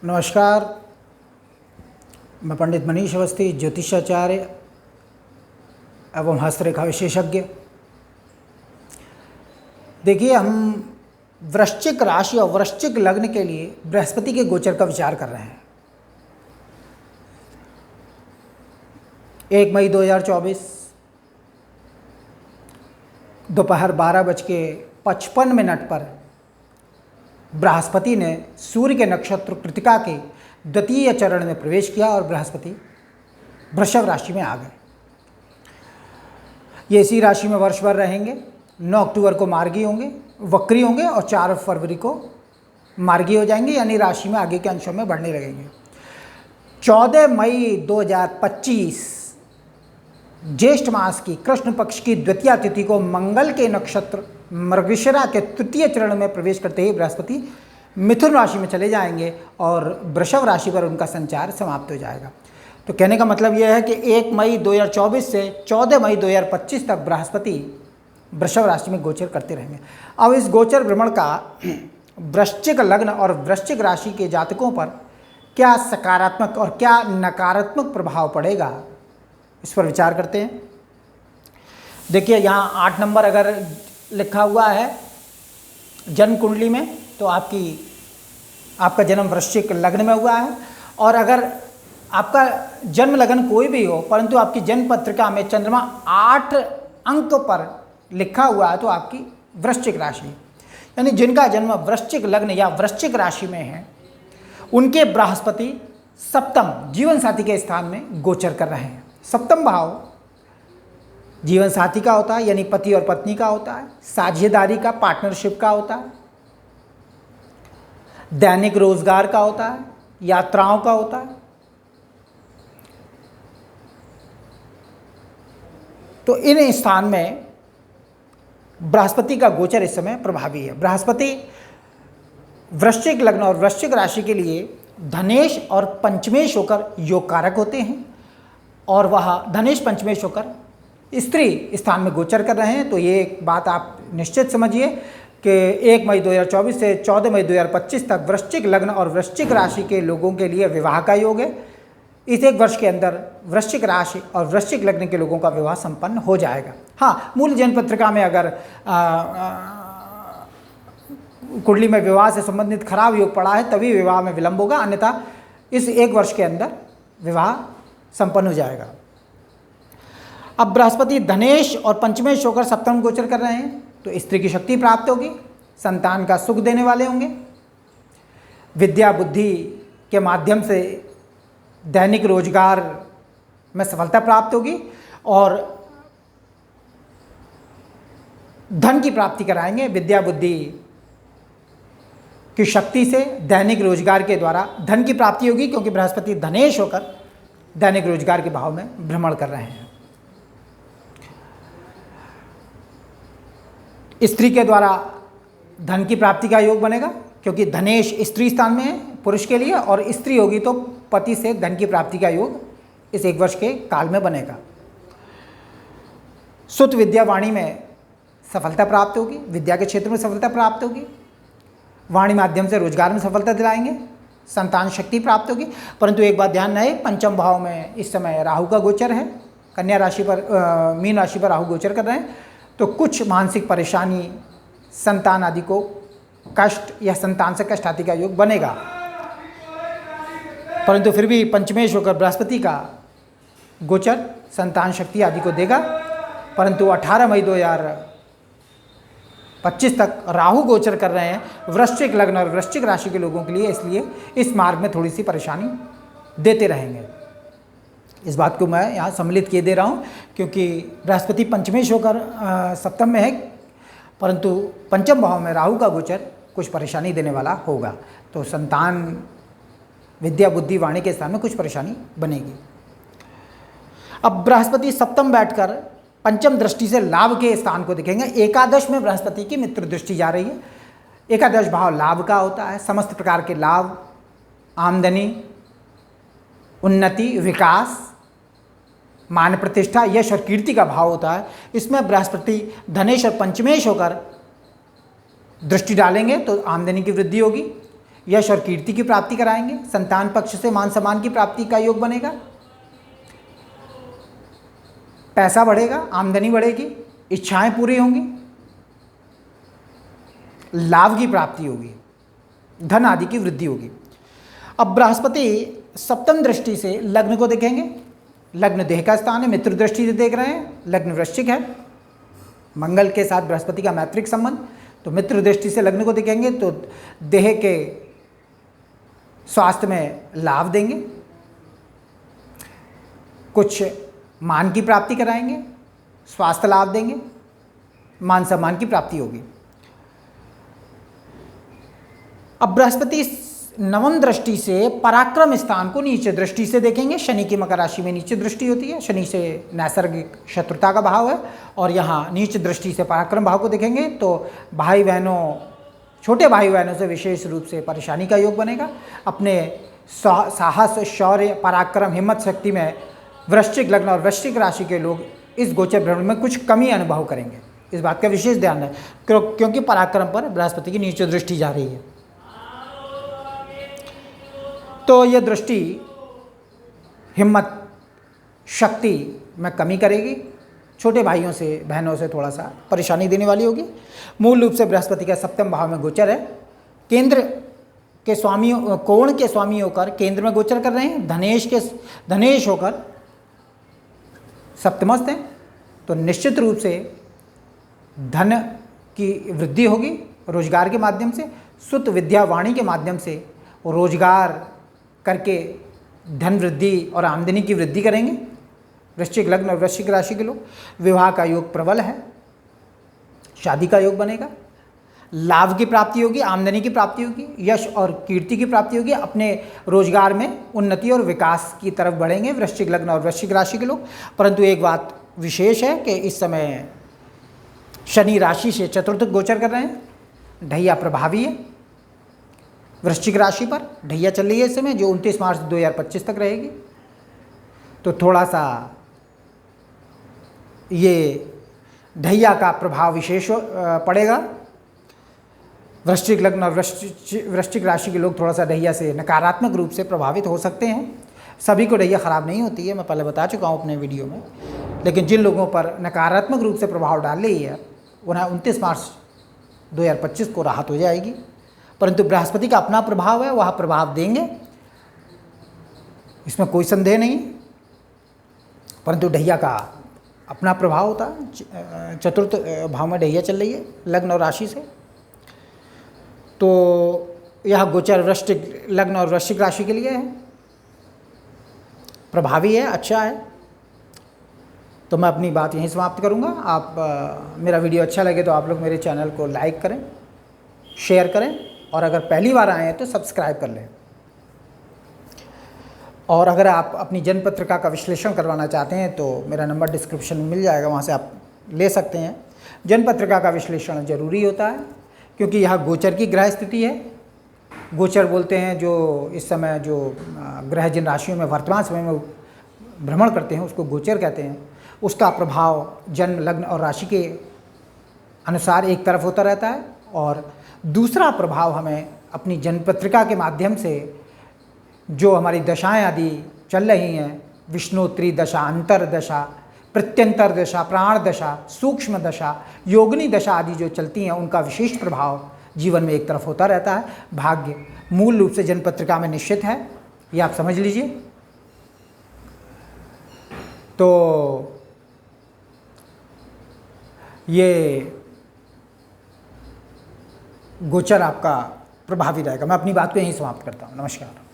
नमस्कार, मैं पंडित मनीष अवस्थी, ज्योतिषाचार्य एवं हस्तरेखा विशेषज्ञ। देखिए, हम वृश्चिक राशि और वृश्चिक लग्न के लिए बृहस्पति के गोचर का विचार कर रहे हैं। 1 मई 2024 दोपहर 12:55 पर बृहस्पति ने सूर्य के नक्षत्र कृतिका के द्वितीय चरण में प्रवेश किया और बृहस्पति वृषभ राशि में आ गए। ये इसी राशि में वर्ष भर रहेंगे। 9 अक्टूबर को मार्गी होंगे, वक्री होंगे और 4 फरवरी को मार्गी हो जाएंगे, यानी राशि में आगे के अंशों में बढ़ने लगेंगे। 14 मई 2025 ज्येष्ठ मास की कृष्ण पक्ष की द्वितीय तिथि को मंगल के नक्षत्र मृगशिरा के तृतीय चरण में प्रवेश करते ही बृहस्पति मिथुन राशि में चले जाएंगे और वृषभ राशि पर उनका संचार समाप्त हो जाएगा। तो कहने का मतलब यह है कि 1 मई 2024 से 14 मई 2025 तक बृहस्पति वृषभ राशि में गोचर करते रहेंगे। अब इस गोचर भ्रमण का वृश्चिक लग्न और वृश्चिक राशि के जातकों पर क्या सकारात्मक और क्या नकारात्मक प्रभाव पड़ेगा, इस पर विचार करते हैं। देखिए, यहाँ 8 नंबर अगर लिखा हुआ है जन्म कुंडली में, तो आपका जन्म वृश्चिक लग्न में हुआ है। और अगर आपका जन्म लग्न कोई भी हो, परंतु आपकी जन्म पत्रिका में चंद्रमा 8 अंक पर लिखा हुआ है, तो आपकी वृश्चिक राशि, यानी जिनका जन्म वृश्चिक लग्न या वृश्चिक राशि में है, उनके बृहस्पति सप्तम जीवन साथी के स्थान में गोचर कर रहे हैं। सप्तम भाव जीवन साथी का होता है, यानी पति और पत्नी का होता है, साझेदारी का, पार्टनरशिप का होता है, दैनिक रोजगार का होता है, यात्राओं का होता है। तो इन स्थान में बृहस्पति का गोचर इस समय प्रभावी है। बृहस्पति वृश्चिक लग्न और वृश्चिक राशि के लिए धनेश और पंचमेश होकर योग कारक होते हैं, और वह धनेश पंचमेश होकर स्त्री स्थान में गोचर कर रहे हैं। तो ये एक बात आप निश्चित समझिए कि 1 मई 2024 से 14 मई 2025 तक वृश्चिक लग्न और वृश्चिक राशि के लोगों के लिए विवाह का योग है। इस एक वर्ष के अंदर वृश्चिक राशि और वृश्चिक लग्न के लोगों का विवाह संपन्न हो जाएगा। हाँ, मूल जन्म पत्रिका में अगर कुंडली में विवाह से संबंधित खराब योग पड़ा है, तभी विवाह में विलंब होगा, अन्यथा इस एक वर्ष के अंदर विवाह संपन्न हो जाएगा। अब बृहस्पति धनेश और पंचमेश होकर सप्तम गोचर कर रहे हैं, तो स्त्री की शक्ति प्राप्त होगी, संतान का सुख देने वाले होंगे, विद्या बुद्धि के माध्यम से दैनिक रोजगार में सफलता प्राप्त होगी और धन की प्राप्ति कराएंगे। विद्या बुद्धि की शक्ति से दैनिक रोजगार के द्वारा धन की प्राप्ति होगी, क्योंकि बृहस्पति धनेश होकर दैनिक रोजगार के भाव में भ्रमण कर रहे हैं। स्त्री के द्वारा धन की प्राप्ति का योग बनेगा, क्योंकि धनेश स्त्री स्थान में है पुरुष के लिए, और स्त्री होगी तो पति से धन की प्राप्ति का योग इस एक वर्ष के काल में बनेगा। सुत विद्या वाणी में सफलता प्राप्त होगी, विद्या के क्षेत्र में सफलता प्राप्त होगी, वाणी माध्यम से रोजगार में सफलता दिलाएंगे, संतान शक्ति प्राप्त होगी। परंतु एक बात ध्यान रहे, पंचम भाव में इस समय राहु का गोचर है, कन्या राशि पर मीन राशि पर राहु गोचर कर रहे हैं, तो कुछ मानसिक परेशानी, संतान आदि को कष्ट या संतान से कष्ट आदि का योग बनेगा। परंतु फिर भी पंचमेश होकर बृहस्पति का गोचर संतान शक्ति आदि को देगा। परंतु 18 मई 2025 तक राहु गोचर कर रहे हैं वृश्चिक लग्न और वृश्चिक राशि के लोगों के लिए, इसलिए इस मार्ग में थोड़ी सी परेशानी देते रहेंगे। इस बात को मैं यहाँ सम्मिलित किए दे रहा हूँ, क्योंकि बृहस्पति पंचमेश होकर सप्तम में है, परंतु पंचम भाव में राहु का गोचर कुछ परेशानी देने वाला होगा। तो संतान, विद्या बुद्धि वाणी के स्थान में कुछ परेशानी बनेगी। अब बृहस्पति सप्तम बैठकर पंचम दृष्टि से लाभ के स्थान को देखेंगे। एकादश में बृहस्पति की मित्र दृष्टि जा रही है। एकादश भाव लाभ का होता है, समस्त प्रकार के लाभ, आमदनी, उन्नति, विकास, मान प्रतिष्ठा, यश और कीर्ति का भाव होता है। इसमें बृहस्पति धनेश और पंचमेश होकर दृष्टि डालेंगे तो आमदनी की वृद्धि होगी, यश और कीर्ति की प्राप्ति कराएंगे। संतान पक्ष से मान सम्मान की प्राप्ति का योग बनेगा। पैसा बढ़ेगा, आमदनी बढ़ेगी, इच्छाएं पूरी होंगी, लाभ की प्राप्ति होगी, धन आदि की वृद्धि होगी। अब बृहस्पति सप्तम दृष्टि से लग्न को देखेंगे। लग्न देह का स्थान है, मित्र दृष्टि से देख रहे हैं। लग्न वृश्चिक है, मंगल के साथ बृहस्पति का मैत्रिक संबंध, तो मित्र दृष्टि से लग्न को देखेंगे तो देह के स्वास्थ्य में लाभ देंगे, कुछ मान की प्राप्ति कराएंगे, स्वास्थ्य लाभ देंगे, मान सम्मान की प्राप्ति होगी। अब बृहस्पति नवम दृष्टि से पराक्रम स्थान को नीचे दृष्टि से देखेंगे। शनि की मकर राशि में नीचे दृष्टि होती है, शनि से नैसर्गिक शत्रुता का भाव है, और यहाँ नीचे दृष्टि से पराक्रम भाव को देखेंगे तो भाई बहनों, छोटे भाई बहनों से विशेष रूप से परेशानी का योग बनेगा। अपने साहस, शौर्य, पराक्रम, हिम्मत, शक्ति में वृश्चिक लग्न और वृश्चिक राशि के लोग इस गोचर भ्रमण में कुछ कमी अनुभव करेंगे। इस बात का विशेष ध्यान है क्योंकि पराक्रम पर बृहस्पति की नीचे दृष्टि जा रही है। तो यह दृष्टि हिम्मत, शक्ति में कमी करेगी, छोटे भाइयों से, बहनों से थोड़ा सा परेशानी देने वाली होगी। मूल रूप से बृहस्पति का सप्तम भाव में गोचर है। केंद्र के स्वामी, कोण के स्वामी होकर केंद्र में गोचर कर रहे हैं। धनेश होकर सप्तमस्थ हैं, तो निश्चित रूप से धन की वृद्धि होगी रोजगार के माध्यम से। सुत विद्या वाणी के माध्यम से रोजगार करके धन वृद्धि और आमदनी की वृद्धि करेंगे वृश्चिक लग्न और वृश्चिक राशि के लोग। विवाह का योग प्रबल है, शादी का योग बनेगा, लाभ की प्राप्ति होगी, आमदनी की प्राप्ति होगी, यश और कीर्ति की प्राप्ति होगी। अपने रोजगार में उन्नति और विकास की तरफ बढ़ेंगे वृश्चिक लग्न और वृश्चिक राशि के लोग। परंतु एक बात विशेष है कि इस समय शनि राशि से चतुर्थ गोचर कर रहे हैं। ढैया प्रभावी है वृश्चिक राशि पर, ढैया चल रही है इस समय, जो 29 मार्च 2025 तक रहेगी। तो थोड़ा सा ये ढैया का प्रभाव विशेष पड़ेगा। वृश्चिक लग्न और वृश्चिक राशि के लोग थोड़ा सा ढैया से नकारात्मक रूप से प्रभावित हो सकते हैं। सभी को ढैया खराब नहीं होती है, मैं पहले बता चुका हूँ अपने वीडियो में, लेकिन जिन लोगों पर नकारात्मक रूप से प्रभाव डाल रही है उन्हें 29 मार्च 2025 को राहत हो जाएगी। परंतु बृहस्पति का अपना प्रभाव है, वह प्रभाव देंगे, इसमें कोई संदेह नहीं। परंतु ढैया का अपना प्रभाव होता है। चतुर्थ भाव में ढैया चल रही है लग्न और राशि से, तो यह गोचर वृश्चिक लग्न और वृश्चिक राशि के लिए है, प्रभावी है, अच्छा है। तो मैं अपनी बात यहीं समाप्त करूंगा। आप मेरा वीडियो अच्छा लगे तो आप लोग मेरे चैनल को लाइक करें, शेयर करें, और अगर पहली बार आए हैं तो सब्सक्राइब कर लें। और अगर आप अपनी जन्म पत्रिका का विश्लेषण करवाना चाहते हैं तो मेरा नंबर डिस्क्रिप्शन में मिल जाएगा, वहाँ से आप ले सकते हैं। जन्म पत्रिका का विश्लेषण जरूरी होता है क्योंकि यह गोचर की ग्रह स्थिति है। गोचर बोलते हैं जो इस समय जो ग्रह जिन राशियों में वर्तमान समय में भ्रमण करते हैं उसको गोचर कहते हैं। उसका प्रभाव जन्म लग्न और राशि के अनुसार एक तरफ होता रहता है, और दूसरा प्रभाव हमें अपनी जन्म पत्रिका के माध्यम से जो हमारी दशाएं आदि चल रही हैं, विष्णोत्री दशा, अंतर दशा, प्रत्यंतर दशा, प्राण दशा, सूक्ष्म दशा, योगिनी दशा आदि जो चलती हैं, उनका विशेष प्रभाव जीवन में एक तरफ होता रहता है। भाग्य मूल रूप से जन्म पत्रिका में निश्चित है, ये आप समझ लीजिए। तो ये गोचर आपका प्रभावी रहेगा। मैं अपनी बात को यहीं समाप्त करता हूँ। नमस्कार।